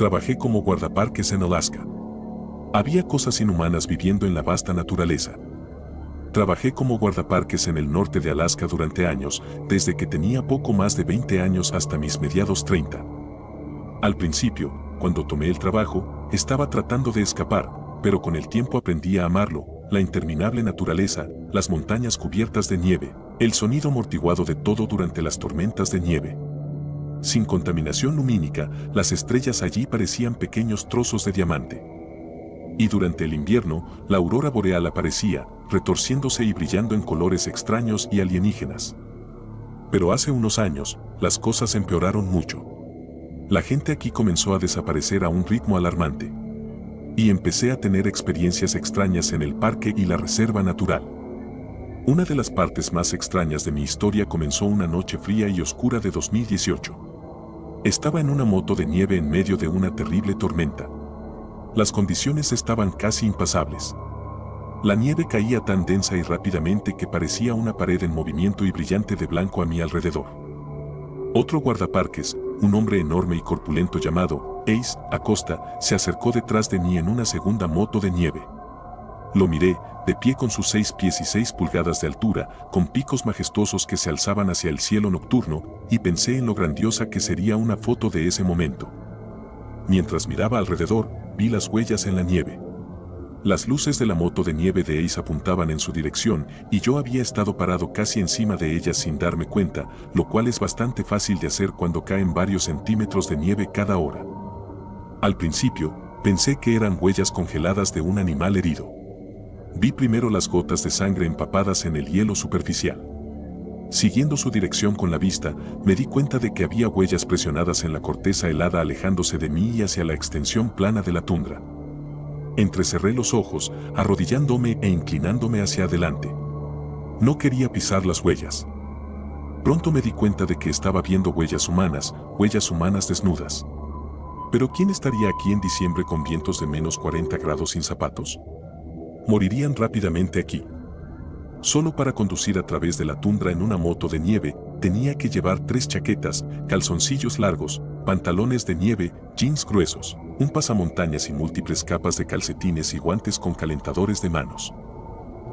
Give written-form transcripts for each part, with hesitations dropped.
Trabajé como guardaparques en Alaska. Había cosas inhumanas viviendo en la vasta naturaleza. Trabajé como guardaparques en el norte de Alaska durante años, desde que tenía poco más de 20 años hasta mis mediados 30. Al principio, cuando tomé el trabajo, estaba tratando de escapar, pero con el tiempo aprendí a amarlo, la interminable naturaleza, las montañas cubiertas de nieve, el sonido amortiguado de todo durante las tormentas de nieve. Sin contaminación lumínica, las estrellas allí parecían pequeños trozos de diamante. Y durante el invierno, la aurora boreal aparecía, retorciéndose y brillando en colores extraños y alienígenas. Pero hace unos años, las cosas empeoraron mucho. La gente aquí comenzó a desaparecer a un ritmo alarmante. Y empecé a tener experiencias extrañas en el parque y la reserva natural. Una de las partes más extrañas de mi historia comenzó una noche fría y oscura de 2018. Estaba en una moto de nieve en medio de una terrible tormenta. Las condiciones estaban casi impasables. La nieve caía tan densa y rápidamente que parecía una pared en movimiento y brillante de blanco a mi alrededor. Otro guardaparques, un hombre enorme y corpulento llamado Ace Acosta, se acercó detrás de mí en una segunda moto de nieve. Lo miré, de pie con sus 6 pies y 6 pulgadas de altura, con picos majestuosos que se alzaban hacia el cielo nocturno, y pensé en lo grandiosa que sería una foto de ese momento. Mientras miraba alrededor, vi las huellas en la nieve. Las luces de la moto de nieve de Ace apuntaban en su dirección y yo había estado parado casi encima de ellas sin darme cuenta, lo cual es bastante fácil de hacer cuando caen varios centímetros de nieve cada hora. Al principio, pensé que eran huellas congeladas de un animal herido. Vi primero las gotas de sangre empapadas en el hielo superficial. Siguiendo su dirección con la vista, me di cuenta de que había huellas presionadas en la corteza helada alejándose de mí y hacia la extensión plana de la tundra. Entrecerré los ojos, arrodillándome e inclinándome hacia adelante. No quería pisar las huellas. Pronto me di cuenta de que estaba viendo huellas humanas desnudas. ¿Pero quién estaría aquí en diciembre con vientos de menos 40 grados sin zapatos? Morirían rápidamente aquí. Solo para conducir a través de la tundra en una moto de nieve, tenía que llevar 3 chaquetas, calzoncillos largos, pantalones de nieve, jeans gruesos, un pasamontañas y múltiples capas de calcetines y guantes con calentadores de manos.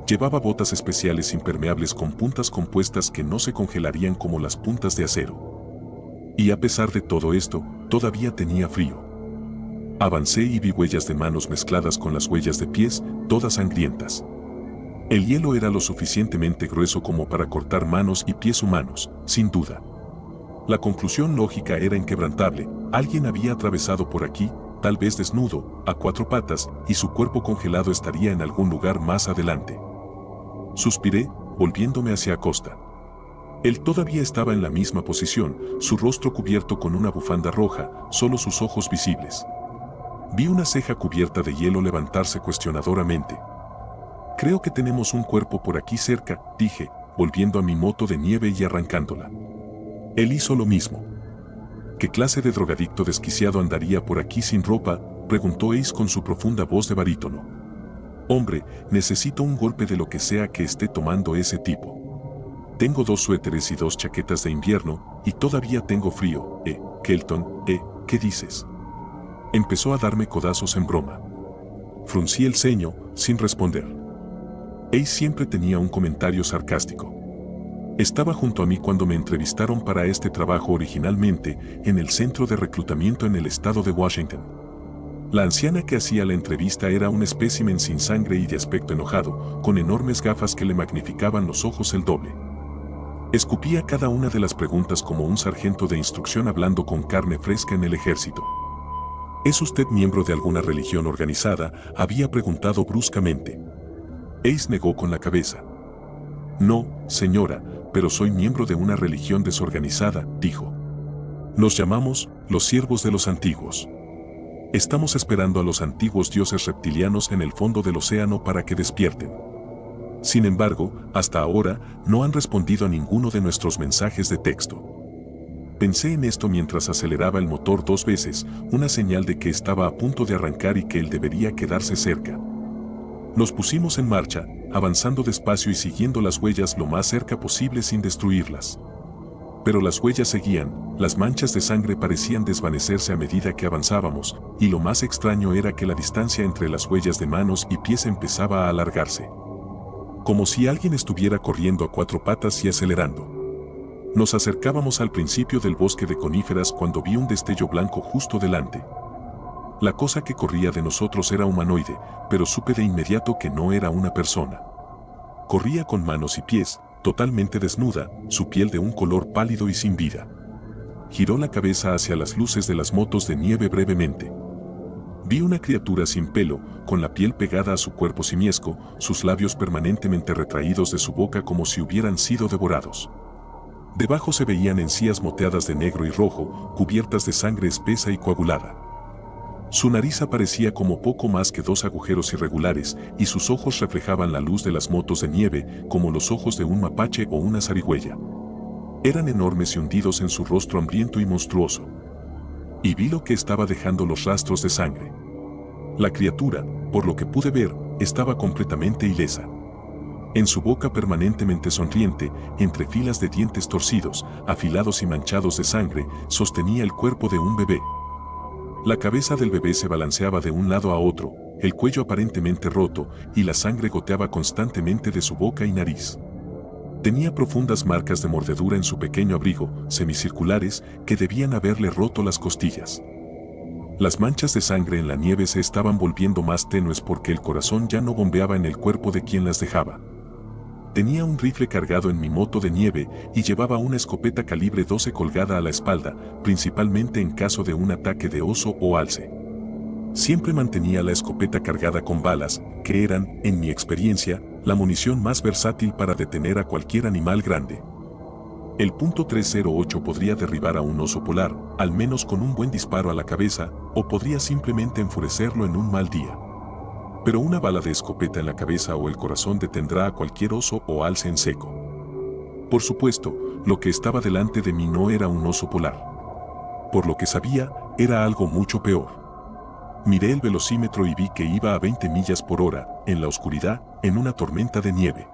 Llevaba botas especiales impermeables con puntas compuestas que no se congelarían como las puntas de acero. Y a pesar de todo esto, todavía tenía frío. Avancé y vi huellas de manos mezcladas con las huellas de pies, todas sangrientas. El hielo era lo suficientemente grueso como para cortar manos y pies humanos, sin duda. La conclusión lógica era inquebrantable: alguien había atravesado por aquí, tal vez desnudo, a 4 patas, y su cuerpo congelado estaría en algún lugar más adelante. Suspiré, volviéndome hacia Acosta. Él todavía estaba en la misma posición, su rostro cubierto con una bufanda roja, solo sus ojos visibles. Vi una ceja cubierta de hielo levantarse cuestionadoramente. Creo que tenemos un cuerpo por aquí cerca, dije, volviendo a mi moto de nieve y arrancándola. Él hizo lo mismo. ¿Qué clase de drogadicto desquiciado andaría por aquí sin ropa?, preguntó Ace con su profunda voz de barítono. Hombre, necesito un golpe de lo que sea que esté tomando ese tipo. Tengo 2 suéteres y 2 chaquetas de invierno, y todavía tengo frío. Kelton, ¿qué dices? Empezó a darme codazos en broma. Fruncí el ceño, sin responder. Ace siempre tenía un comentario sarcástico. Estaba junto a mí cuando me entrevistaron para este trabajo originalmente, en el centro de reclutamiento en el estado de Washington. La anciana que hacía la entrevista era un espécimen sin sangre y de aspecto enojado, con enormes gafas que le magnificaban los ojos el doble. Escupía cada una de las preguntas como un sargento de instrucción hablando con carne fresca en el ejército. ¿Es usted miembro de alguna religión organizada?, había preguntado bruscamente. Ace negó con la cabeza. No, señora, pero soy miembro de una religión desorganizada, dijo. Nos llamamos los siervos de los antiguos. Estamos esperando a los antiguos dioses reptilianos en el fondo del océano para que despierten. Sin embargo, hasta ahora, no han respondido a ninguno de nuestros mensajes de texto. Pensé en esto mientras aceleraba el motor 2 veces, una señal de que estaba a punto de arrancar y que él debería quedarse cerca. Nos pusimos en marcha, avanzando despacio y siguiendo las huellas lo más cerca posible sin destruirlas. Pero las huellas seguían, las manchas de sangre parecían desvanecerse a medida que avanzábamos, y lo más extraño era que la distancia entre las huellas de manos y pies empezaba a alargarse. Como si alguien estuviera corriendo a 4 patas y acelerando. Nos acercábamos al principio del bosque de coníferas cuando vi un destello blanco justo delante. La cosa que corría de nosotros era humanoide, pero supe de inmediato que no era una persona. Corría con manos y pies, totalmente desnuda, su piel de un color pálido y sin vida. Giró la cabeza hacia las luces de las motos de nieve brevemente. Vi una criatura sin pelo, con la piel pegada a su cuerpo simiesco, sus labios permanentemente retraídos de su boca como si hubieran sido devorados. Debajo se veían encías moteadas de negro y rojo, cubiertas de sangre espesa y coagulada. Su nariz aparecía como poco más que 2 agujeros irregulares, y sus ojos reflejaban la luz de las motos de nieve, como los ojos de un mapache o una zarigüeya. Eran enormes y hundidos en su rostro hambriento y monstruoso. Y vi lo que estaba dejando los rastros de sangre. La criatura, por lo que pude ver, estaba completamente ilesa. En su boca permanentemente sonriente, entre filas de dientes torcidos, afilados y manchados de sangre, sostenía el cuerpo de un bebé. La cabeza del bebé se balanceaba de un lado a otro, el cuello aparentemente roto, y la sangre goteaba constantemente de su boca y nariz. Tenía profundas marcas de mordedura en su pequeño abrigo, semicirculares, que debían haberle roto las costillas. Las manchas de sangre en la nieve se estaban volviendo más tenues porque el corazón ya no bombeaba en el cuerpo de quien las dejaba. Tenía un rifle cargado en mi moto de nieve y llevaba una escopeta calibre 12 colgada a la espalda, principalmente en caso de un ataque de oso o alce. Siempre mantenía la escopeta cargada con balas, que eran, en mi experiencia, la munición más versátil para detener a cualquier animal grande. El .308 podría derribar a un oso polar, al menos con un buen disparo a la cabeza, o podría simplemente enfurecerlo en un mal día. Pero una bala de escopeta en la cabeza o el corazón detendrá a cualquier oso o alce en seco. Por supuesto, lo que estaba delante de mí no era un oso polar. Por lo que sabía, era algo mucho peor. Miré el velocímetro y vi que iba a 20 millas por hora, en la oscuridad, en una tormenta de nieve.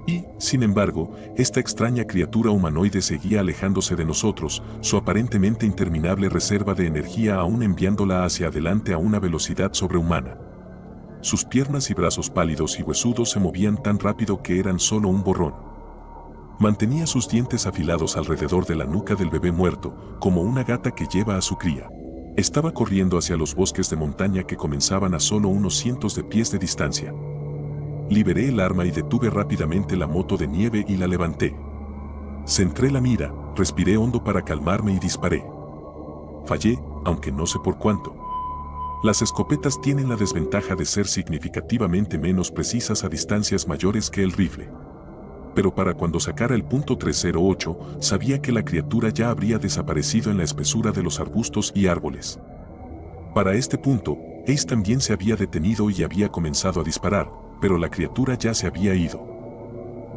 Y, sin embargo, esta extraña criatura humanoide seguía alejándose de nosotros, su aparentemente interminable reserva de energía aún enviándola hacia adelante a una velocidad sobrehumana. Sus piernas y brazos pálidos y huesudos se movían tan rápido que eran solo un borrón. Mantenía sus dientes afilados alrededor de la nuca del bebé muerto, como una gata que lleva a su cría. Estaba corriendo hacia los bosques de montaña que comenzaban a solo unos cientos de pies de distancia. Liberé el arma y detuve rápidamente la moto de nieve y la levanté. Centré la mira, respiré hondo para calmarme y disparé. Fallé, aunque no sé por cuánto. Las escopetas tienen la desventaja de ser significativamente menos precisas a distancias mayores que el rifle. Pero para cuando sacara el .308, sabía que la criatura ya habría desaparecido en la espesura de los arbustos y árboles. Para este punto, Ace también se había detenido y había comenzado a disparar, pero la criatura ya se había ido.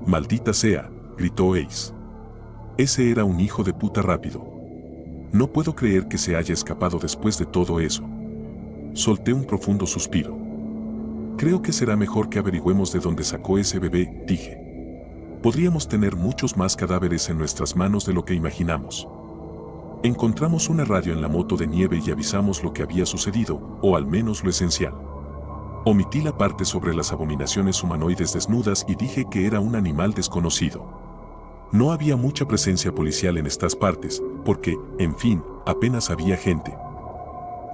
«Maldita sea», gritó Ace. Ese era un hijo de puta rápido. No puedo creer que se haya escapado después de todo eso. Solté un profundo suspiro. Creo que será mejor que averigüemos de dónde sacó ese bebé, dije. Podríamos tener muchos más cadáveres en nuestras manos de lo que imaginamos. Encontramos una radio en la moto de nieve y avisamos lo que había sucedido, o al menos lo esencial. Omití la parte sobre las abominaciones humanoides desnudas y dije que era un animal desconocido. No había mucha presencia policial en estas partes, porque, en fin, apenas había gente.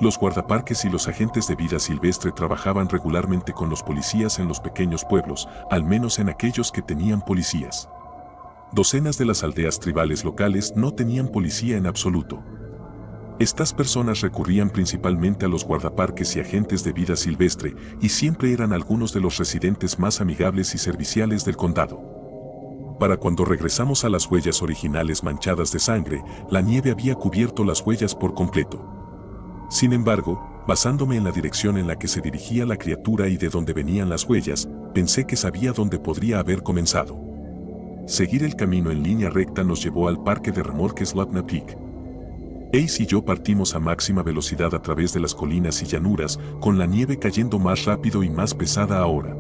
Los guardaparques y los agentes de vida silvestre trabajaban regularmente con los policías en los pequeños pueblos, al menos en aquellos que tenían policías. Docenas de las aldeas tribales locales no tenían policía en absoluto. Estas personas recurrían principalmente a los guardaparques y agentes de vida silvestre, y siempre eran algunos de los residentes más amigables y serviciales del condado. Para cuando regresamos a las huellas originales manchadas de sangre, la nieve había cubierto las huellas por completo. Sin embargo, basándome en la dirección en la que se dirigía la criatura y de dónde venían las huellas, pensé que sabía dónde podría haber comenzado. Seguir el camino en línea recta nos llevó al parque de remolques Laguna Peak. Ace y yo partimos a máxima velocidad a través de las colinas y llanuras, con la nieve cayendo más rápido y más pesada ahora.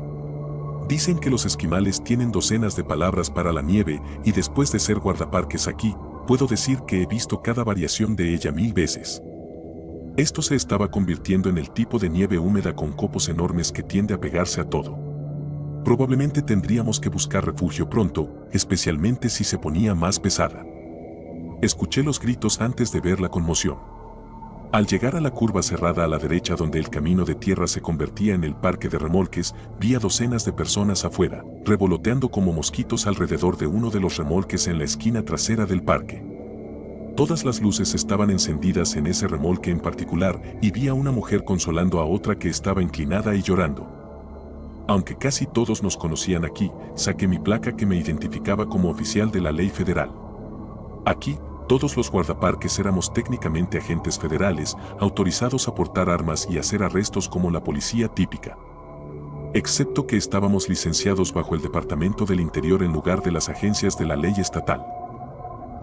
Dicen que los esquimales tienen docenas de palabras para la nieve y después de ser guardaparques aquí, puedo decir que he visto cada variación de ella 1000 veces. Esto se estaba convirtiendo en el tipo de nieve húmeda con copos enormes que tiende a pegarse a todo. Probablemente tendríamos que buscar refugio pronto, especialmente si se ponía más pesada. Escuché los gritos antes de ver la conmoción. Al llegar a la curva cerrada a la derecha donde el camino de tierra se convertía en el parque de remolques, vi a docenas de personas afuera, revoloteando como mosquitos alrededor de uno de los remolques en la esquina trasera del parque. Todas las luces estaban encendidas en ese remolque en particular y vi a una mujer consolando a otra que estaba inclinada y llorando. Aunque casi todos nos conocían aquí, saqué mi placa que me identificaba como oficial de la ley federal. Aquí, todos los guardaparques éramos técnicamente agentes federales, autorizados a portar armas y hacer arrestos como la policía típica. Excepto que estábamos licenciados bajo el Departamento del Interior en lugar de las agencias de la ley estatal.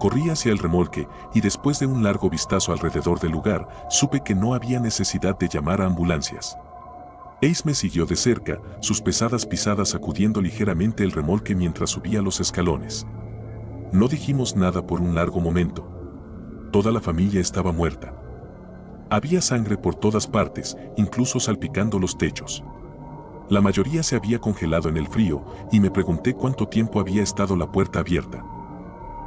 Corrí hacia el remolque y después de un largo vistazo alrededor del lugar, supe que no había necesidad de llamar a ambulancias. Ace me siguió de cerca, sus pesadas pisadas sacudiendo ligeramente el remolque mientras subía los escalones. No dijimos nada por un largo momento. Toda la familia estaba muerta. Había sangre por todas partes, incluso salpicando los techos. La mayoría se había congelado en el frío y me pregunté cuánto tiempo había estado la puerta abierta.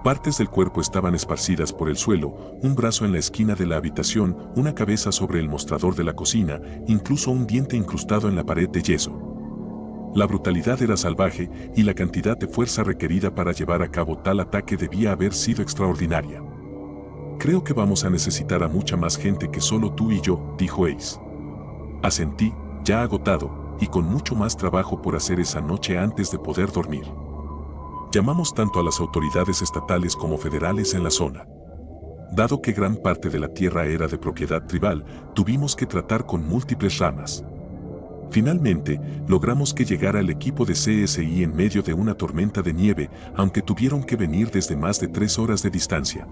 Partes del cuerpo estaban esparcidas por el suelo, un brazo en la esquina de la habitación, una cabeza sobre el mostrador de la cocina, incluso un diente incrustado en la pared de yeso. La brutalidad era salvaje y la cantidad de fuerza requerida para llevar a cabo tal ataque debía haber sido extraordinaria. Creo que vamos a necesitar a mucha más gente que solo tú y yo, dijo Ace. Asentí, ya agotado, y con mucho más trabajo por hacer esa noche antes de poder dormir. Llamamos tanto a las autoridades estatales como federales en la zona. Dado que gran parte de la tierra era de propiedad tribal, tuvimos que tratar con múltiples ramas. Finalmente, logramos que llegara el equipo de CSI en medio de una tormenta de nieve, aunque tuvieron que venir desde más de 3 horas de distancia.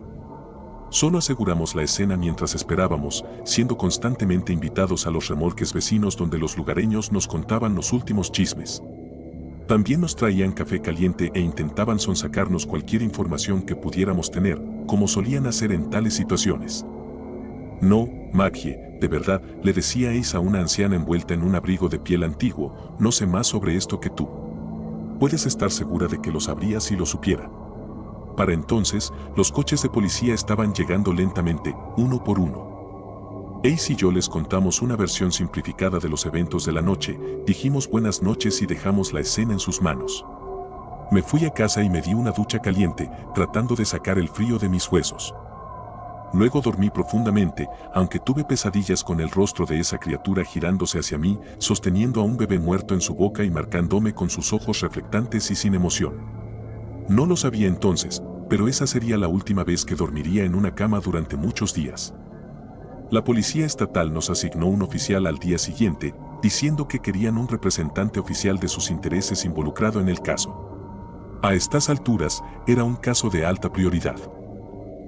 Solo aseguramos la escena mientras esperábamos, siendo constantemente invitados a los remolques vecinos donde los lugareños nos contaban los últimos chismes. También nos traían café caliente e intentaban sonsacarnos cualquier información que pudiéramos tener, como solían hacer en tales situaciones. No, Maggie, de verdad, le decía Ace a una anciana envuelta en un abrigo de piel antiguo, no sé más sobre esto que tú. Puedes estar segura de que lo sabría si lo supiera. Para entonces, los coches de policía estaban llegando lentamente, uno por uno. Ace y yo les contamos una versión simplificada de los eventos de la noche, dijimos buenas noches y dejamos la escena en sus manos. Me fui a casa y me di una ducha caliente, tratando de sacar el frío de mis huesos. Luego dormí profundamente, aunque tuve pesadillas con el rostro de esa criatura girándose hacia mí, sosteniendo a un bebé muerto en su boca y marcándome con sus ojos reflectantes y sin emoción. No lo sabía entonces, pero esa sería la última vez que dormiría en una cama durante muchos días. La policía estatal nos asignó un oficial al día siguiente, diciendo que querían un representante oficial de sus intereses involucrado en el caso. A estas alturas, era un caso de alta prioridad.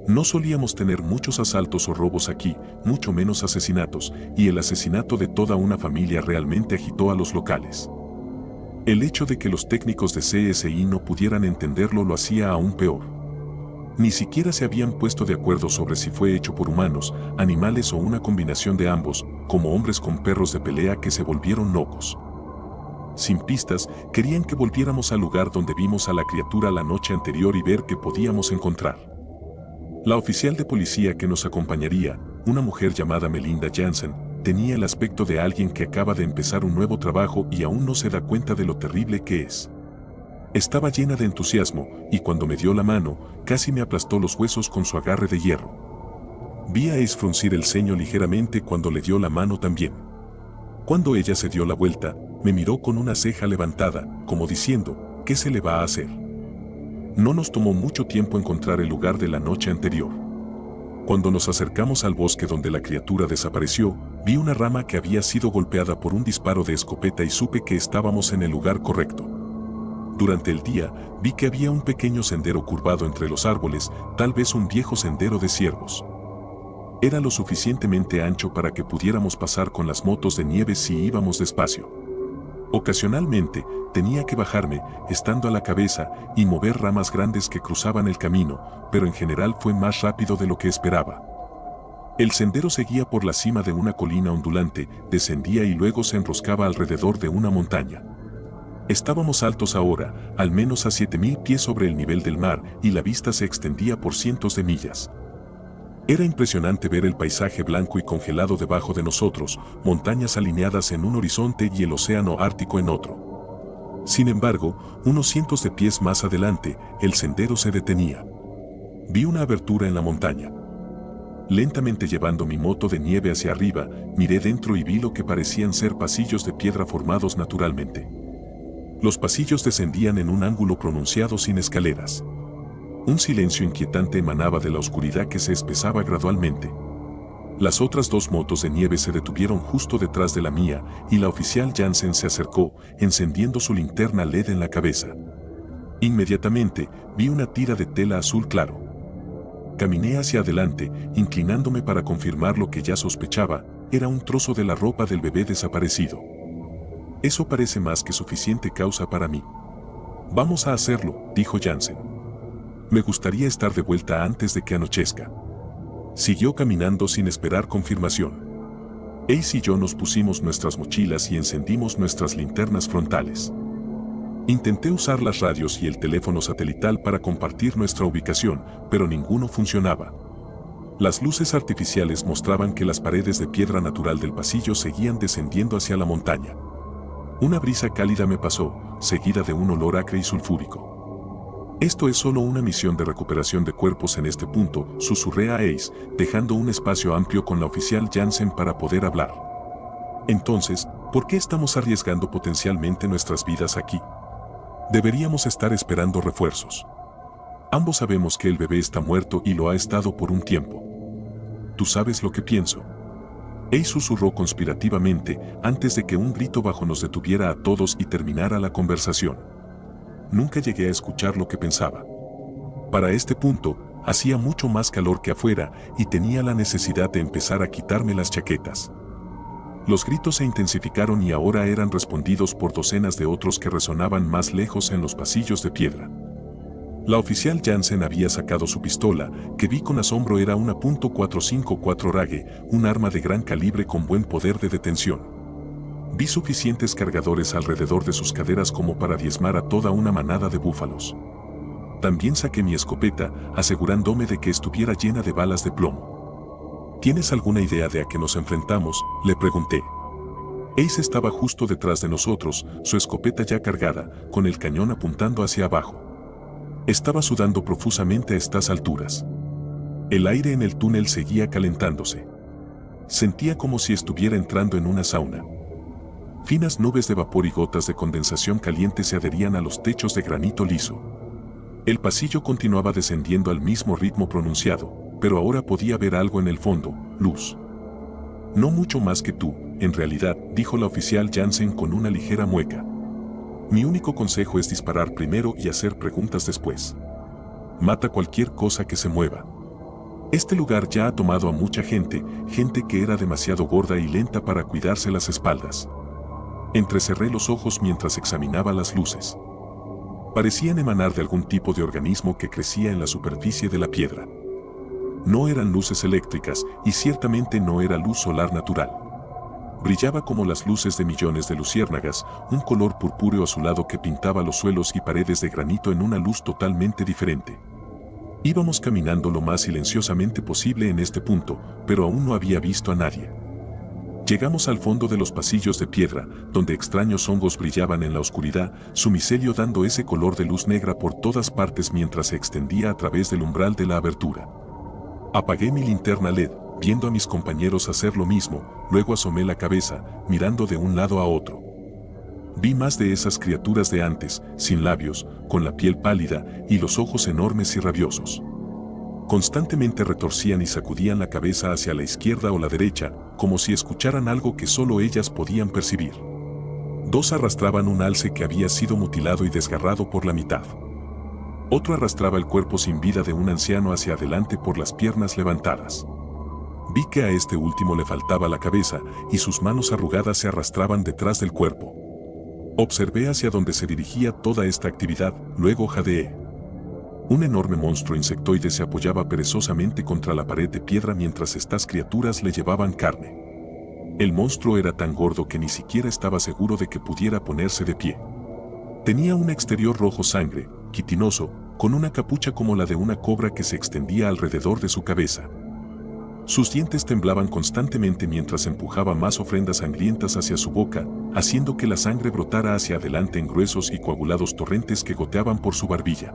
No solíamos tener muchos asaltos o robos aquí, mucho menos asesinatos, y el asesinato de toda una familia realmente agitó a los locales. El hecho de que los técnicos de CSI no pudieran entenderlo lo hacía aún peor. Ni siquiera se habían puesto de acuerdo sobre si fue hecho por humanos, animales o una combinación de ambos, como hombres con perros de pelea que se volvieron locos. Sin pistas, querían que volviéramos al lugar donde vimos a la criatura la noche anterior y ver qué podíamos encontrar. La oficial de policía que nos acompañaría, una mujer llamada Melinda Jansen, tenía el aspecto de alguien que acaba de empezar un nuevo trabajo y aún no se da cuenta de lo terrible que es. Estaba llena de entusiasmo, y cuando me dio la mano, casi me aplastó los huesos con su agarre de hierro. Vi a Ace fruncir el ceño ligeramente cuando le dio la mano también. Cuando ella se dio la vuelta, me miró con una ceja levantada, como diciendo, ¿qué se le va a hacer? No nos tomó mucho tiempo encontrar el lugar de la noche anterior. Cuando nos acercamos al bosque donde la criatura desapareció, vi una rama que había sido golpeada por un disparo de escopeta y supe que estábamos en el lugar correcto. Durante el día, vi que había un pequeño sendero curvado entre los árboles, tal vez un viejo sendero de ciervos. Era lo suficientemente ancho para que pudiéramos pasar con las motos de nieve si íbamos despacio. Ocasionalmente, tenía que bajarme, estando a la cabeza, y mover ramas grandes que cruzaban el camino, pero en general fue más rápido de lo que esperaba. El sendero seguía por la cima de una colina ondulante, descendía y luego se enroscaba alrededor de una montaña. Estábamos altos ahora, al menos a 7000 pies sobre el nivel del mar, y la vista se extendía por cientos de millas. Era impresionante ver el paisaje blanco y congelado debajo de nosotros, montañas alineadas en un horizonte y el océano Ártico en otro. Sin embargo, unos cientos de pies más adelante, el sendero se detenía. Vi una abertura en la montaña. Lentamente llevando mi moto de nieve hacia arriba, miré dentro y vi lo que parecían ser pasillos de piedra formados naturalmente. Los pasillos descendían en un ángulo pronunciado sin escaleras. Un silencio inquietante emanaba de la oscuridad que se espesaba gradualmente. Las otras dos motos de nieve se detuvieron justo detrás de la mía y la oficial Jansen se acercó, encendiendo su linterna LED en la cabeza. Inmediatamente, vi una tira de tela azul claro. Caminé hacia adelante, inclinándome para confirmar lo que ya sospechaba, era un trozo de la ropa del bebé desaparecido. Eso parece más que suficiente causa para mí. Vamos a hacerlo, dijo Jansen. Me gustaría estar de vuelta antes de que anochezca. Siguió caminando sin esperar confirmación. Ace y yo nos pusimos nuestras mochilas y encendimos nuestras linternas frontales. Intenté usar las radios y el teléfono satelital para compartir nuestra ubicación, pero ninguno funcionaba. Las luces artificiales mostraban que las paredes de piedra natural del pasillo seguían descendiendo hacia la montaña. Una brisa cálida me pasó, seguida de un olor acre y sulfúrico. Esto es solo una misión de recuperación de cuerpos en este punto, susurré a Ace, dejando un espacio amplio con la oficial Jansen para poder hablar. Entonces, ¿por qué estamos arriesgando potencialmente nuestras vidas aquí? Deberíamos estar esperando refuerzos. Ambos sabemos que el bebé está muerto y lo ha estado por un tiempo. ¿Tú sabes lo que pienso? Ace susurró conspirativamente antes de que un grito bajo nos detuviera a todos y terminara la conversación. Nunca llegué a escuchar lo que pensaba. Para este punto, hacía mucho más calor que afuera y tenía la necesidad de empezar a quitarme las chaquetas. Los gritos se intensificaron y ahora eran respondidos por docenas de otros que resonaban más lejos en los pasillos de piedra. La oficial Jansen había sacado su pistola, que vi con asombro era una .454 Rage, un arma de gran calibre con buen poder de detención. Vi suficientes cargadores alrededor de sus caderas como para diezmar a toda una manada de búfalos. También saqué mi escopeta, asegurándome de que estuviera llena de balas de plomo. ¿Tienes alguna idea de a qué nos enfrentamos?, le pregunté. Ace estaba justo detrás de nosotros, su escopeta ya cargada, con el cañón apuntando hacia abajo. Estaba sudando profusamente a estas alturas. El aire en el túnel seguía calentándose. Sentía como si estuviera entrando en una sauna. Finas nubes de vapor y gotas de condensación caliente se adherían a los techos de granito liso. El pasillo continuaba descendiendo al mismo ritmo pronunciado, pero ahora podía ver algo en el fondo, luz. No mucho más que tú, en realidad, dijo la oficial Jansen con una ligera mueca. Mi único consejo es disparar primero y hacer preguntas después. Mata cualquier cosa que se mueva. Este lugar ya ha tomado a mucha gente, gente que era demasiado gorda y lenta para cuidarse las espaldas. Entrecerré los ojos mientras examinaba las luces. Parecían emanar de algún tipo de organismo que crecía en la superficie de la piedra. No eran luces eléctricas y ciertamente no era luz solar natural. Brillaba como las luces de millones de luciérnagas, un color purpúreo azulado que pintaba los suelos y paredes de granito en una luz totalmente diferente. Íbamos caminando lo más silenciosamente posible en este punto, pero aún no había visto a nadie. Llegamos al fondo de los pasillos de piedra, donde extraños hongos brillaban en la oscuridad, su micelio dando ese color de luz negra por todas partes mientras se extendía a través del umbral de la abertura. Apagué mi linterna LED, viendo a mis compañeros hacer lo mismo, luego asomé la cabeza, mirando de un lado a otro. Vi más de esas criaturas de antes, sin labios, con la piel pálida y los ojos enormes y rabiosos. Constantemente retorcían y sacudían la cabeza hacia la izquierda o la derecha, como si escucharan algo que solo ellas podían percibir. Dos arrastraban un alce que había sido mutilado y desgarrado por la mitad. Otro arrastraba el cuerpo sin vida de un anciano hacia adelante por las piernas levantadas. Vi que a este último le faltaba la cabeza y sus manos arrugadas se arrastraban detrás del cuerpo. Observé hacia donde se dirigía toda esta actividad, luego jadeé. Un enorme monstruo insectoide se apoyaba perezosamente contra la pared de piedra mientras estas criaturas le llevaban carne. El monstruo era tan gordo que ni siquiera estaba seguro de que pudiera ponerse de pie. Tenía un exterior rojo sangre, quitinoso, con una capucha como la de una cobra que se extendía alrededor de su cabeza. Sus dientes temblaban constantemente mientras empujaba más ofrendas sangrientas hacia su boca, haciendo que la sangre brotara hacia adelante en gruesos y coagulados torrentes que goteaban por su barbilla.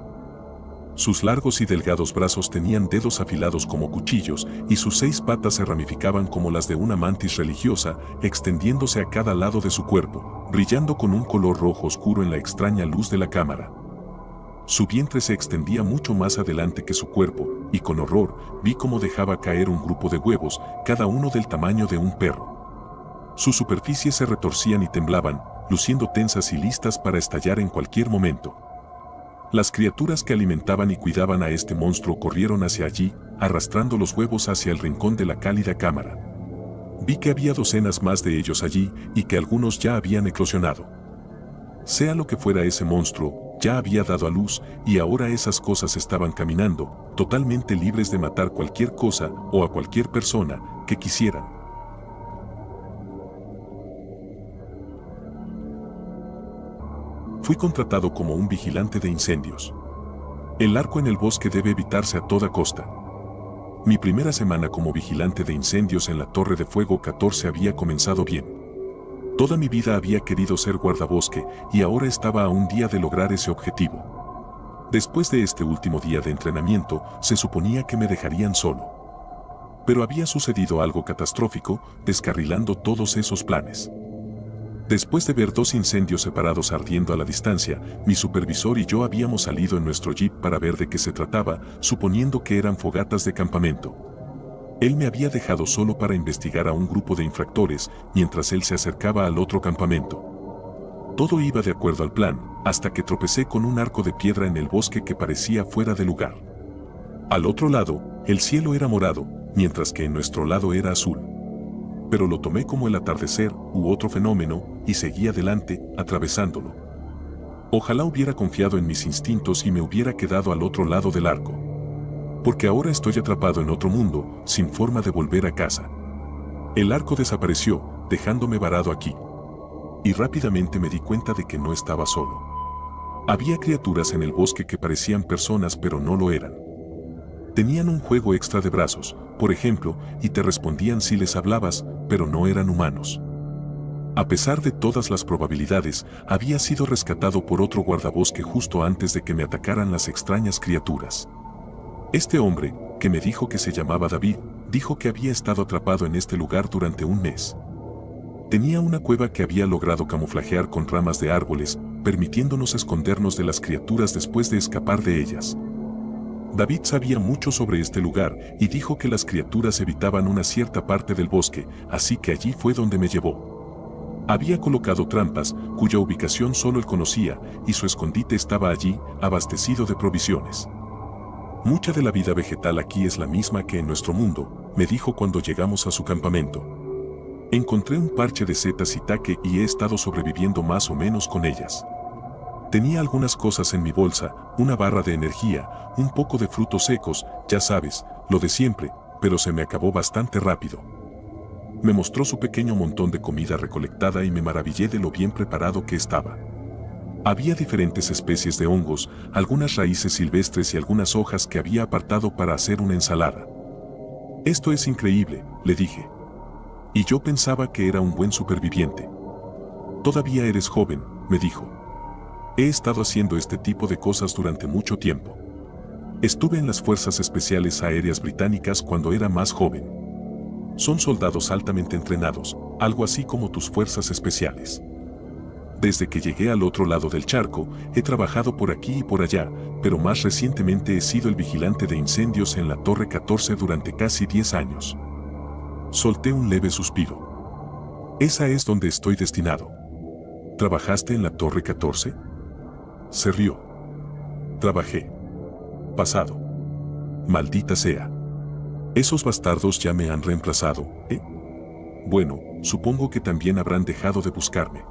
Sus largos y delgados brazos tenían dedos afilados como cuchillos y sus 6 patas se ramificaban como las de una mantis religiosa, extendiéndose a cada lado de su cuerpo, brillando con un color rojo oscuro en la extraña luz de la cámara. Su vientre se extendía mucho más adelante que su cuerpo, y con horror vi cómo dejaba caer un grupo de huevos, cada uno del tamaño de un perro. Sus superficies se retorcían y temblaban, luciendo tensas y listas para estallar en cualquier momento. Las criaturas que alimentaban y cuidaban a este monstruo corrieron hacia allí, arrastrando los huevos hacia el rincón de la cálida cámara. Vi que había docenas más de ellos allí y que algunos ya habían eclosionado. Sea lo que fuera ese monstruo, ya había dado a luz y ahora esas cosas estaban caminando, totalmente libres de matar cualquier cosa o a cualquier persona que quisieran. Fui contratado como un vigilante de incendios. El arco en el bosque debe evitarse a toda costa. Mi primera semana como vigilante de incendios en la Torre de Fuego 14 había comenzado bien. Toda mi vida había querido ser guardabosque y ahora estaba a un día de lograr ese objetivo. Después de este último día de entrenamiento, se suponía que me dejarían solo. Pero había sucedido algo catastrófico, descarrilando todos esos planes. Después de ver 2 incendios separados ardiendo a la distancia, mi supervisor y yo habíamos salido en nuestro jeep para ver de qué se trataba, suponiendo que eran fogatas de campamento. Él me había dejado solo para investigar a un grupo de infractores, mientras él se acercaba al otro campamento. Todo iba de acuerdo al plan, hasta que tropecé con un arco de piedra en el bosque que parecía fuera de lugar. Al otro lado, el cielo era morado, mientras que en nuestro lado era azul. Pero lo tomé como el atardecer u otro fenómeno y seguí adelante, atravesándolo. Ojalá hubiera confiado en mis instintos y me hubiera quedado al otro lado del arco. Porque ahora estoy atrapado en otro mundo, sin forma de volver a casa. El arco desapareció, dejándome varado aquí. Y rápidamente me di cuenta de que no estaba solo. Había criaturas en el bosque que parecían personas pero no lo eran. Tenían un juego extra de brazos, por ejemplo, y te respondían si les hablabas, pero no eran humanos. A pesar de todas las probabilidades, había sido rescatado por otro guardabosque justo antes de que me atacaran las extrañas criaturas. Este hombre, que me dijo que se llamaba David, dijo que había estado atrapado en este lugar durante un mes. Tenía una cueva que había logrado camuflajear con ramas de árboles, permitiéndonos escondernos de las criaturas después de escapar de ellas. David sabía mucho sobre este lugar y dijo que las criaturas evitaban una cierta parte del bosque, así que allí fue donde me llevó. Había colocado trampas, cuya ubicación solo él conocía, y su escondite estaba allí, abastecido de provisiones. Mucha de la vida vegetal aquí es la misma que en nuestro mundo, me dijo cuando llegamos a su campamento. Encontré un parche de setas y taque y he estado sobreviviendo más o menos con ellas. Tenía algunas cosas en mi bolsa, una barra de energía, un poco de frutos secos, ya sabes, lo de siempre, pero se me acabó bastante rápido. Me mostró su pequeño montón de comida recolectada y me maravillé de lo bien preparado que estaba. Había diferentes especies de hongos, algunas raíces silvestres y algunas hojas que había apartado para hacer una ensalada. Esto es increíble, le dije. Y yo pensaba que era un buen superviviente. Todavía eres joven, me dijo. He estado haciendo este tipo de cosas durante mucho tiempo. Estuve en las Fuerzas Especiales Aéreas Británicas cuando era más joven. Son soldados altamente entrenados, algo así como tus fuerzas especiales. Desde que llegué al otro lado del charco, he trabajado por aquí y por allá, pero más recientemente he sido el vigilante de incendios en la Torre 14 durante casi 10 años. Solté un leve suspiro. Esa es donde estoy destinado. ¿Trabajaste en la Torre 14? Se rió. Trabajé. Pasado. Maldita sea. Esos bastardos ya me han reemplazado, ¿eh? Bueno, supongo que también habrán dejado de buscarme.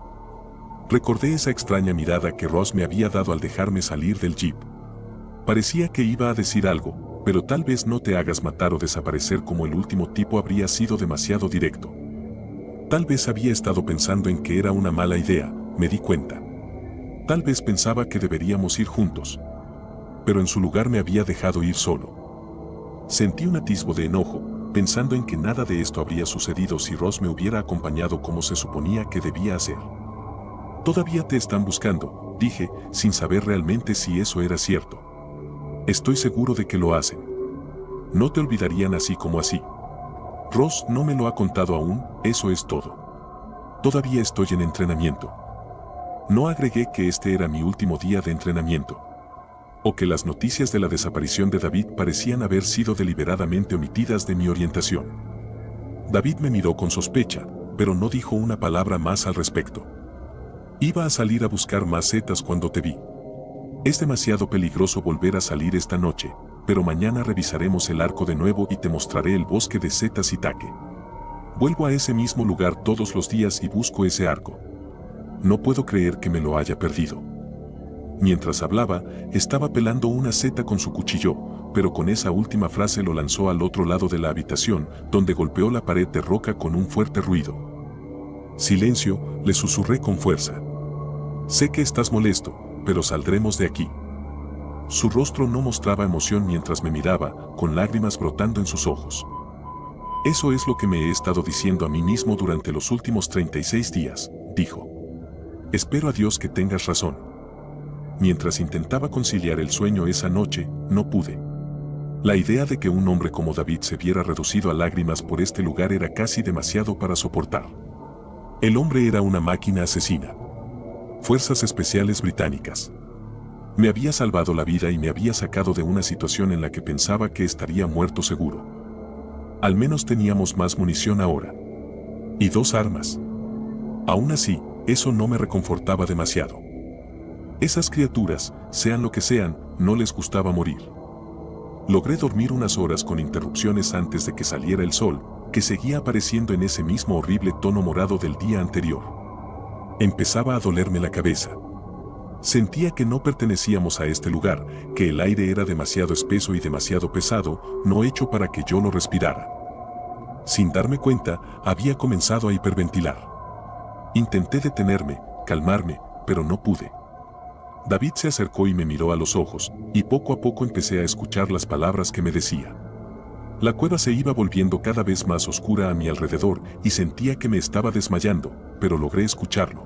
Recordé esa extraña mirada que Ross me había dado al dejarme salir del jeep. Parecía que iba a decir algo, pero tal vez no te hagas matar o desaparecer como el último tipo habría sido demasiado directo. Tal vez había estado pensando en que era una mala idea, me di cuenta. Tal vez pensaba que deberíamos ir juntos. Pero en su lugar me había dejado ir solo. Sentí un atisbo de enojo, pensando en que nada de esto habría sucedido si Ross me hubiera acompañado como se suponía que debía hacer. Todavía te están buscando, dije, sin saber realmente si eso era cierto. Estoy seguro de que lo hacen. No te olvidarían así como así. Ross no me lo ha contado aún, eso es todo. Todavía estoy en entrenamiento. No agregué que este era mi último día de entrenamiento. O que las noticias de la desaparición de David parecían haber sido deliberadamente omitidas de mi orientación. David me miró con sospecha, pero no dijo una palabra más al respecto. Iba a salir a buscar más setas cuando te vi. Es demasiado peligroso volver a salir esta noche, pero mañana revisaremos el arco de nuevo y te mostraré el bosque de setas y taque. Vuelvo a ese mismo lugar todos los días y busco ese arco. No puedo creer que me lo haya perdido. Mientras hablaba, estaba pelando una seta con su cuchillo, pero con esa última frase lo lanzó al otro lado de la habitación, donde golpeó la pared de roca con un fuerte ruido. Silencio, le susurré con fuerza. Sé que estás molesto, pero saldremos de aquí. Su rostro no mostraba emoción mientras me miraba, con lágrimas brotando en sus ojos. Eso es lo que me he estado diciendo a mí mismo durante los últimos 36 días, dijo. Espero a Dios que tengas razón. Mientras intentaba conciliar el sueño esa noche, no pude. La idea de que un hombre como David se viera reducido a lágrimas por este lugar era casi demasiado para soportar. El hombre era una máquina asesina. Fuerzas especiales británicas. Me había salvado la vida y me había sacado de una situación en la que pensaba que estaría muerto seguro. Al menos teníamos más munición ahora. Y 2 armas. Aún así, eso no me reconfortaba demasiado. Esas criaturas, sean lo que sean, no les gustaba morir. Logré dormir unas horas con interrupciones antes de que saliera el sol, que seguía apareciendo en ese mismo horrible tono morado del día anterior. Empezaba a dolerme la cabeza. Sentía que no pertenecíamos a este lugar, que el aire era demasiado espeso y demasiado pesado, no hecho para que yo lo respirara. Sin darme cuenta, había comenzado a hiperventilar. Intenté detenerme, calmarme, pero no pude. David se acercó y me miró a los ojos, y poco a poco empecé a escuchar las palabras que me decía. La cueva se iba volviendo cada vez más oscura a mi alrededor y sentía que me estaba desmayando, pero logré escucharlo.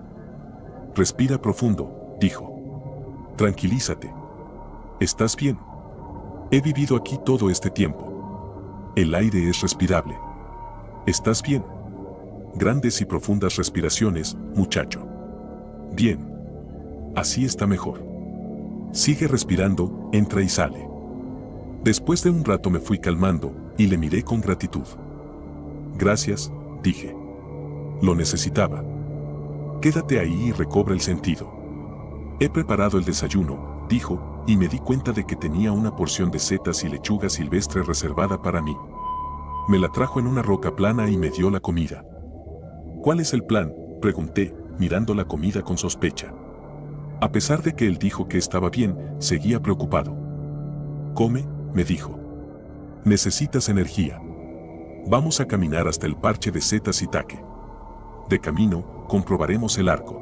Respira profundo, dijo. Tranquilízate. ¿Estás bien? He vivido aquí todo este tiempo. El aire es respirable. ¿Estás bien? Grandes y profundas respiraciones, muchacho. Bien. Así está mejor. Sigue respirando, entra y sale. Después de un rato me fui calmando, y le miré con gratitud. Gracias, dije. Lo necesitaba. Quédate ahí y recobra el sentido. He preparado el desayuno, dijo, y me di cuenta de que tenía una porción de setas y lechuga silvestre reservada para mí. Me la trajo en una roca plana y me dio la comida. ¿Cuál es el plan?, pregunté, mirando la comida con sospecha. A pesar de que él dijo que estaba bien, seguía preocupado. Come, me dijo. Necesitas energía. Vamos a caminar hasta el parche de setas y taque. De camino, comprobaremos el arco.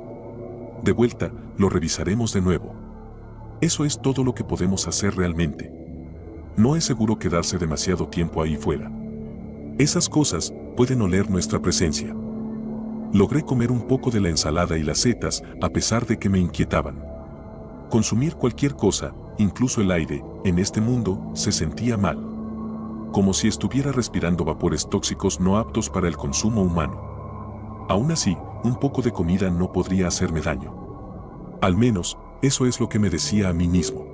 De vuelta, lo revisaremos de nuevo. Eso es todo lo que podemos hacer realmente. No es seguro quedarse demasiado tiempo ahí fuera. Esas cosas pueden oler nuestra presencia. Logré comer un poco de la ensalada y las setas, a pesar de que me inquietaban. Consumir cualquier cosa, incluso el aire, en este mundo, se sentía mal. Como si estuviera respirando vapores tóxicos no aptos para el consumo humano. Aún así, un poco de comida no podría hacerme daño. Al menos, eso es lo que me decía a mí mismo.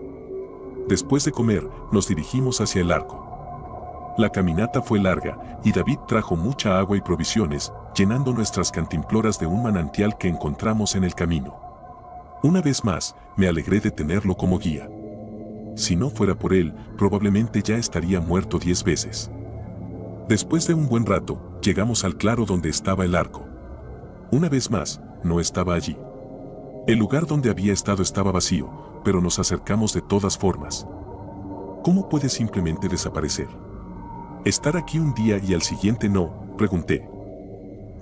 Después de comer, nos dirigimos hacia el arco. La caminata fue larga, y David trajo mucha agua y provisiones, llenando nuestras cantimploras de un manantial que encontramos en el camino. Una vez más, me alegré de tenerlo como guía. Si no fuera por él, probablemente ya estaría muerto 10 veces. Después de un buen rato, llegamos al claro donde estaba el arco. Una vez más, no estaba allí. El lugar donde había estado estaba vacío, pero nos acercamos de todas formas. ¿Cómo puede simplemente desaparecer? ¿Estar aquí un día y al siguiente no?, pregunté.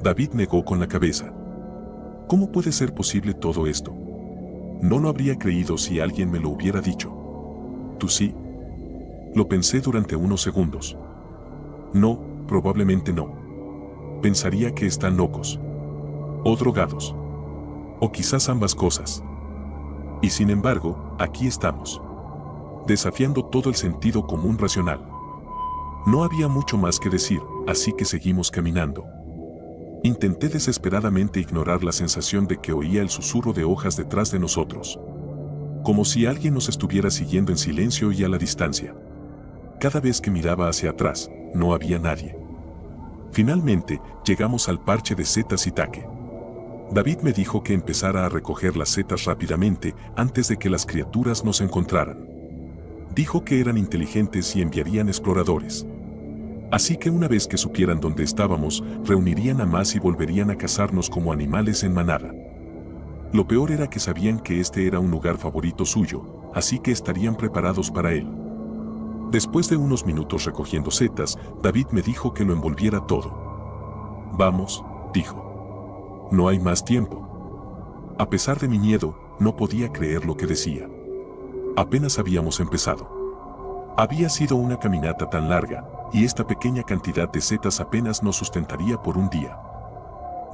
David negó con la cabeza. ¿Cómo puede ser posible todo esto? No lo habría creído si alguien me lo hubiera dicho. ¿Tú sí? Lo pensé durante unos segundos. No, probablemente no. Pensaría que están locos. O drogados. O quizás ambas cosas. Y sin embargo, aquí estamos. Desafiando todo el sentido común racional. No había mucho más que decir, así que seguimos caminando. Intenté desesperadamente ignorar la sensación de que oía el susurro de hojas detrás de nosotros. Como si alguien nos estuviera siguiendo en silencio y a la distancia. Cada vez que miraba hacia atrás, no había nadie. Finalmente, llegamos al parche de setas Itake. David me dijo que empezara a recoger las setas rápidamente antes de que las criaturas nos encontraran. Dijo que eran inteligentes y enviarían exploradores. Así que una vez que supieran dónde estábamos, reunirían a más y volverían a cazarnos como animales en manada. Lo peor era que sabían que este era un lugar favorito suyo, así que estarían preparados para él. Después de unos minutos recogiendo setas, David me dijo que lo envolviera todo. Vamos, dijo. No hay más tiempo. A pesar de mi miedo, no podía creer lo que decía. Apenas habíamos empezado. Había sido una caminata tan larga, y esta pequeña cantidad de setas apenas nos sustentaría por un día.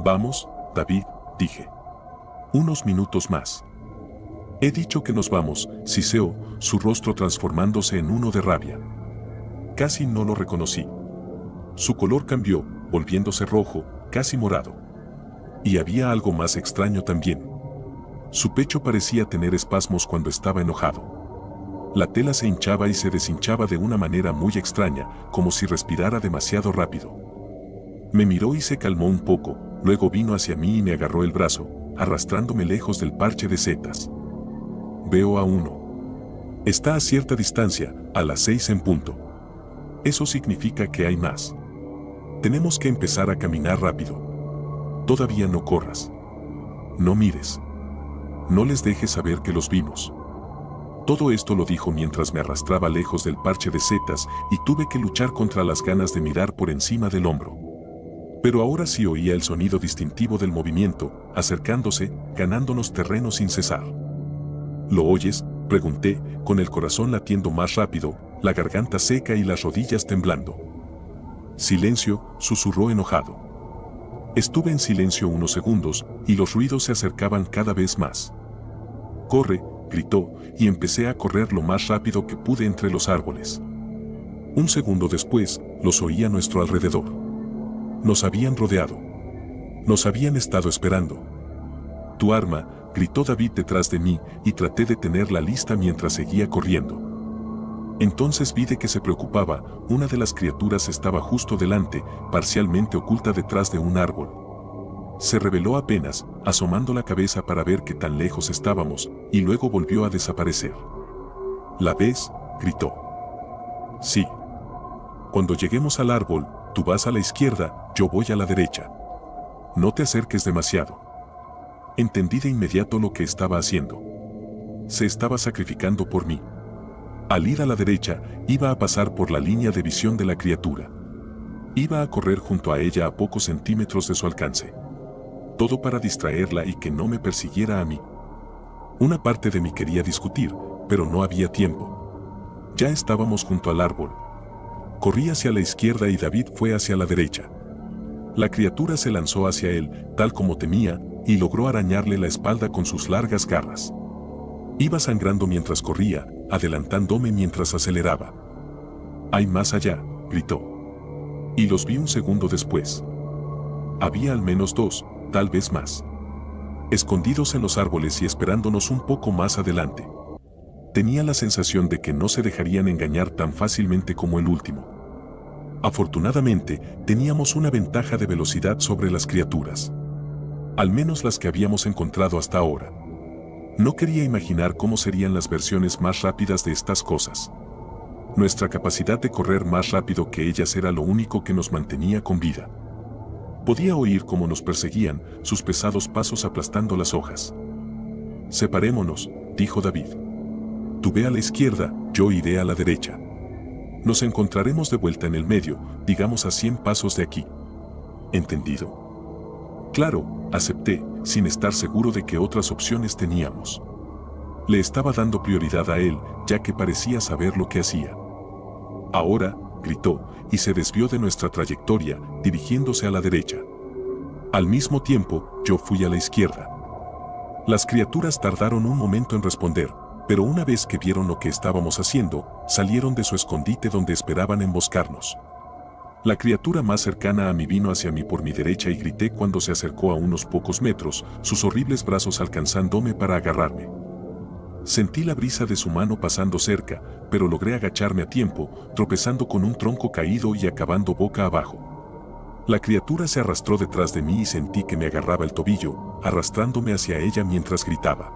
Vamos, David, dije. Unos minutos más. He dicho que nos vamos, siseó, su rostro transformándose en uno de rabia. Casi no lo reconocí. Su color cambió, volviéndose rojo, casi morado. Y había algo más extraño también. Su pecho parecía tener espasmos cuando estaba enojado. La tela se hinchaba y se deshinchaba de una manera muy extraña, como si respirara demasiado rápido. Me miró y se calmó un poco, luego vino hacia mí y me agarró el brazo, arrastrándome lejos del parche de setas. Veo a uno. Está a cierta distancia, a las 6 en punto. Eso significa que hay más. Tenemos que empezar a caminar rápido. Todavía no corras. No mires. No les dejes saber que los vimos. Todo esto lo dijo mientras me arrastraba lejos del parche de setas y tuve que luchar contra las ganas de mirar por encima del hombro. Pero ahora sí oía el sonido distintivo del movimiento, acercándose, ganándonos terreno sin cesar. ¿Lo oyes?, pregunté, con el corazón latiendo más rápido, la garganta seca y las rodillas temblando. Silencio, susurró enojado. Estuve en silencio unos segundos, y los ruidos se acercaban cada vez más. «Corre», gritó, y empecé a correr lo más rápido que pude entre los árboles. Un segundo después, los oí a nuestro alrededor. Nos habían rodeado. Nos habían estado esperando. «Tu arma», gritó David detrás de mí, y traté de tenerla lista mientras seguía corriendo. Entonces vi de que se preocupaba, una de las criaturas estaba justo delante, parcialmente oculta detrás de un árbol. Se reveló apenas, asomando la cabeza para ver qué tan lejos estábamos, y luego volvió a desaparecer. ¿La ves?, gritó. Sí. Cuando lleguemos al árbol, tú vas a la izquierda, yo voy a la derecha. No te acerques demasiado. Entendí de inmediato lo que estaba haciendo. Se estaba sacrificando por mí. Al ir a la derecha, iba a pasar por la línea de visión de la criatura. Iba a correr junto a ella a pocos centímetros de su alcance. Todo para distraerla y que no me persiguiera a mí. Una parte de mí quería discutir, pero no había tiempo. Ya estábamos junto al árbol. Corrí hacia la izquierda y David fue hacia la derecha. La criatura se lanzó hacia él, tal como temía, y logró arañarle la espalda con sus largas garras. Iba sangrando mientras corría, adelantándome mientras aceleraba. «Hay más allá», gritó. Y los vi un segundo después. Había al menos dos, tal vez más. Escondidos en los árboles y esperándonos un poco más adelante. Tenía la sensación de que no se dejarían engañar tan fácilmente como el último. Afortunadamente, teníamos una ventaja de velocidad sobre las criaturas. Al menos las que habíamos encontrado hasta ahora. No quería imaginar cómo serían las versiones más rápidas de estas cosas. Nuestra capacidad de correr más rápido que ellas era lo único que nos mantenía con vida. Podía oír cómo nos perseguían, sus pesados pasos aplastando las hojas. Separémonos, dijo David. Tú ve a la izquierda, yo iré a la derecha. Nos encontraremos de vuelta en el medio, digamos a 100 pasos de aquí. ¿Entendido? Claro, acepté, sin estar seguro de que otras opciones teníamos. Le estaba dando prioridad a él, ya que parecía saber lo que hacía. Ahora, gritó, y se desvió de nuestra trayectoria, dirigiéndose a la derecha. Al mismo tiempo, yo fui a la izquierda. Las criaturas tardaron un momento en responder, pero una vez que vieron lo que estábamos haciendo, salieron de su escondite donde esperaban emboscarnos. La criatura más cercana a mí vino hacia mí por mi derecha y grité cuando se acercó a unos pocos metros, sus horribles brazos alcanzándome para agarrarme. Sentí la brisa de su mano pasando cerca, pero logré agacharme a tiempo, tropezando con un tronco caído y acabando boca abajo. La criatura se arrastró detrás de mí y sentí que me agarraba el tobillo, arrastrándome hacia ella mientras gritaba.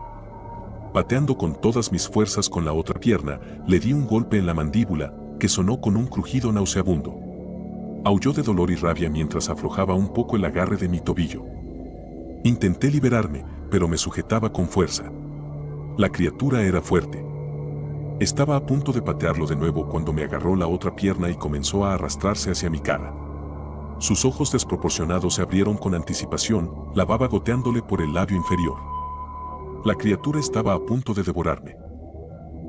Pateando con todas mis fuerzas con la otra pierna, le di un golpe en la mandíbula, que sonó con un crujido nauseabundo. Aulló de dolor y rabia mientras aflojaba un poco el agarre de mi tobillo. Intenté liberarme, pero me sujetaba con fuerza. La criatura era fuerte. Estaba a punto de patearlo de nuevo cuando me agarró la otra pierna y comenzó a arrastrarse hacia mi cara. Sus ojos desproporcionados se abrieron con anticipación, la baba goteándole por el labio inferior. La criatura estaba a punto de devorarme.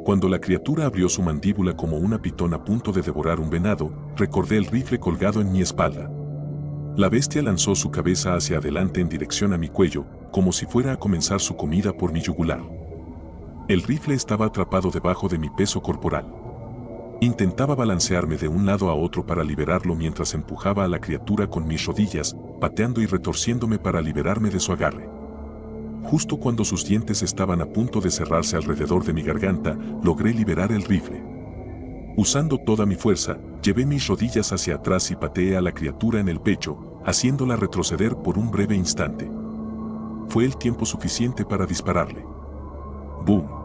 Cuando la criatura abrió su mandíbula como una pitón a punto de devorar un venado, recordé el rifle colgado en mi espalda. La bestia lanzó su cabeza hacia adelante en dirección a mi cuello, como si fuera a comenzar su comida por mi yugular. El rifle estaba atrapado debajo de mi peso corporal. Intentaba balancearme de un lado a otro para liberarlo mientras empujaba a la criatura con mis rodillas, pateando y retorciéndome para liberarme de su agarre. Justo cuando sus dientes estaban a punto de cerrarse alrededor de mi garganta, logré liberar el rifle. Usando toda mi fuerza, llevé mis rodillas hacia atrás y pateé a la criatura en el pecho, haciéndola retroceder por un breve instante. Fue el tiempo suficiente para dispararle. ¡Boom!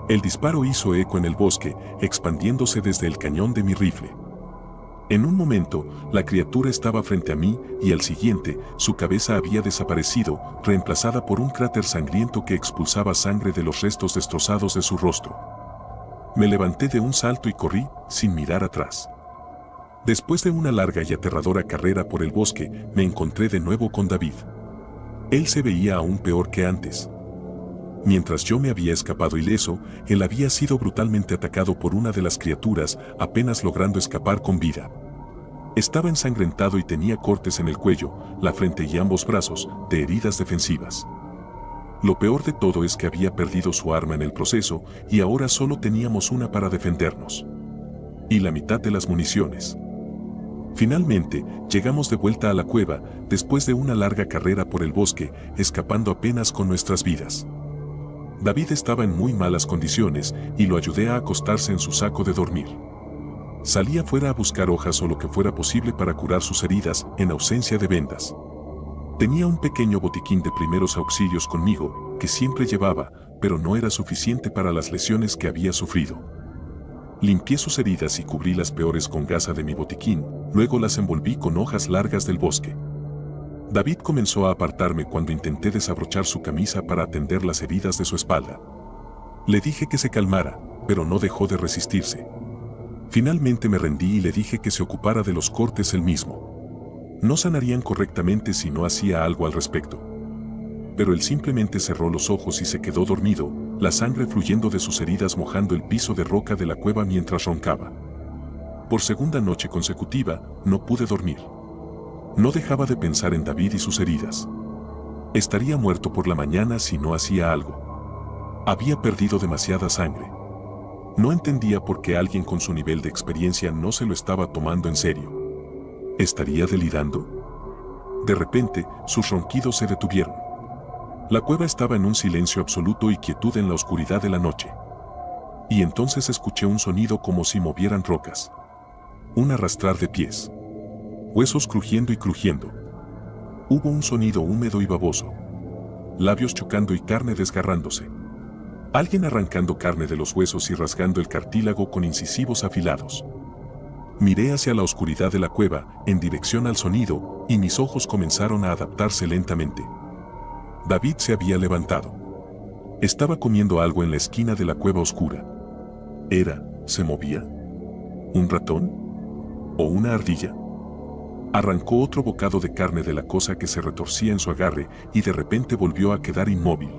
El disparo hizo eco en el bosque, expandiéndose desde el cañón de mi rifle. En un momento, la criatura estaba frente a mí y al siguiente, su cabeza había desaparecido, reemplazada por un cráter sangriento que expulsaba sangre de los restos destrozados de su rostro. Me levanté de un salto y corrí, sin mirar atrás. Después de una larga y aterradora carrera por el bosque, me encontré de nuevo con David. Él se veía aún peor que antes. Mientras yo me había escapado ileso, él había sido brutalmente atacado por una de las criaturas, apenas logrando escapar con vida. Estaba ensangrentado y tenía cortes en el cuello, la frente y ambos brazos, de heridas defensivas. Lo peor de todo es que había perdido su arma en el proceso, y ahora solo teníamos una para defendernos. Y la mitad de las municiones. Finalmente, llegamos de vuelta a la cueva, después de una larga carrera por el bosque, escapando apenas con nuestras vidas. David estaba en muy malas condiciones y lo ayudé a acostarse en su saco de dormir. Salí afuera a buscar hojas o lo que fuera posible para curar sus heridas en ausencia de vendas. Tenía un pequeño botiquín de primeros auxilios conmigo, que siempre llevaba, pero no era suficiente para las lesiones que había sufrido. Limpié sus heridas y cubrí las peores con gasa de mi botiquín, luego las envolví con hojas largas del bosque. David comenzó a apartarme cuando intenté desabrochar su camisa para atender las heridas de su espalda. Le dije que se calmara, pero no dejó de resistirse. Finalmente me rendí y le dije que se ocupara de los cortes él mismo. No sanarían correctamente si no hacía algo al respecto. Pero él simplemente cerró los ojos y se quedó dormido, la sangre fluyendo de sus heridas mojando el piso de roca de la cueva mientras roncaba. Por segunda noche consecutiva, no pude dormir. No dejaba de pensar en David y sus heridas. Estaría muerto por la mañana si no hacía algo. Había perdido demasiada sangre. No entendía por qué alguien con su nivel de experiencia no se lo estaba tomando en serio. ¿Estaría delirando? De repente, sus ronquidos se detuvieron. La cueva estaba en un silencio absoluto y quietud en la oscuridad de la noche. Y entonces escuché un sonido como si movieran rocas. Un arrastrar de pies. Huesos crujiendo y crujiendo. Hubo un sonido húmedo y baboso. Labios chocando y carne desgarrándose. Alguien arrancando carne de los huesos y rasgando el cartílago con incisivos afilados. Miré hacia la oscuridad de la cueva, en dirección al sonido, y mis ojos comenzaron a adaptarse lentamente. David se había levantado. Estaba comiendo algo en la esquina de la cueva oscura. ¿Se movía? ¿Un ratón? ¿O una ardilla? Arrancó otro bocado de carne de la cosa que se retorcía en su agarre y de repente volvió a quedar inmóvil.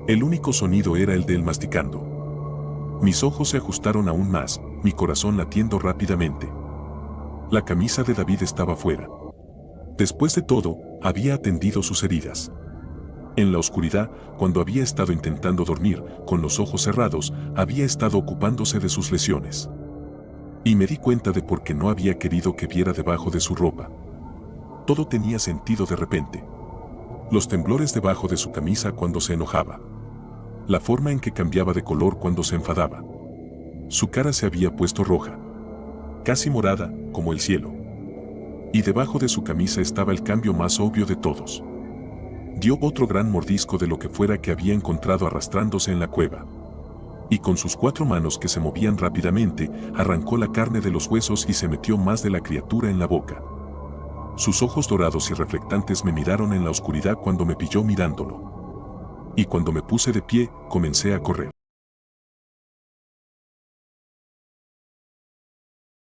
El único sonido era el de él masticando. Mis ojos se ajustaron aún más, mi corazón latiendo rápidamente. La camisa de David estaba fuera. Después de todo, había atendido sus heridas. En la oscuridad, cuando había estado intentando dormir, con los ojos cerrados, había estado ocupándose de sus lesiones. Y me di cuenta de por qué no había querido que viera debajo de su ropa. Todo tenía sentido de repente. Los temblores debajo de su camisa cuando se enojaba. La forma en que cambiaba de color cuando se enfadaba. Su cara se había puesto roja. Casi morada, como el cielo. Y debajo de su camisa estaba el cambio más obvio de todos. Dio otro gran mordisco de lo que fuera que había encontrado arrastrándose en la cueva. Y con sus 4 manos que se movían rápidamente, arrancó la carne de los huesos y se metió más de la criatura en la boca. Sus ojos dorados y reflectantes me miraron en la oscuridad cuando me pilló mirándolo. Y cuando me puse de pie, comencé a correr.